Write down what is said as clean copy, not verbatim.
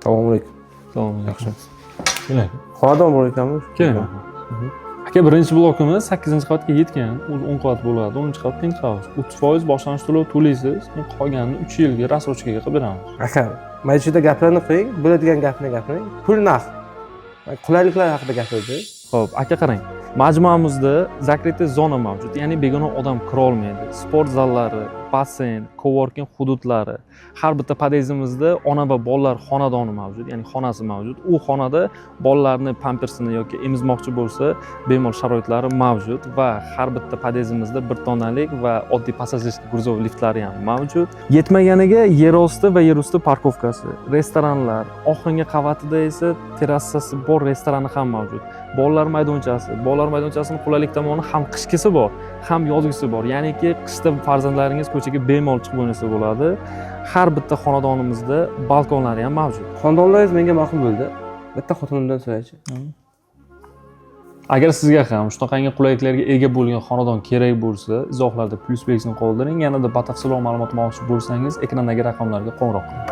Assalomu alaykum. Salom. Yaxshi. Keling. Xonadon bor ekanmi? Keling. Aka, birinchi blokimiz 8-qavatga yetgan. O'zi 10 qavat bo'ladi. 10-qavat penthouse. 30% boshlanish to'lov to'laysiz. Qolganini 3 yilga rassrochkaga qilib beramiz. Aka, maychida gaplarni qo'ying, bo'ladigan gapni gapiring. Pul narx. Qulayliklar haqida gapiring. Xo'p, aka qarang. Majmuamizda zakritli zona mavjud, ya'ni begona odam kira olmaydi. Sport zallari, basseyn, coworking hududlari. Har bitta podyezdimizda ona va bolalar xonadoni mavjud, ya'ni xonasi mavjud. U xonada bolalarni pampersini yoki emizmoqchi bo'lsa, bemalol sharoitlari mavjud va har bitta podyezdimizda bir tonalik va oddiy passajirskiy gruzov liftlari ham mavjud. Yetmaganiga yer osti va yer usti parkovkasi, restoranlar, oxirgi qavatida esa terassasi bor restorani ham mavjud. Bolalar maydonchasining qulaylik tomoni ham qishkisi bor, ham yozgisi bor. Ya'niki qishda farzandlaringiz ko'chaga bemalol chiqib o'ynasa bo'ladi. Har bitta xonadonimizda balkonlari ham mavjud. Xonadonlaringiz menga ma'qul bo'ldi. Bitta xotinimdan so'raychi. Agar sizga ham shunaqangi qulayliklarga ega bo'lgan xonadon kerak bo'lsa, izohlarda plus belgisini qoldiring. Yanada batafsilroq ma'lumot olmoqchi bo'lsangiz, ekrandagi raqamlarga qo'ng'iroq qiling.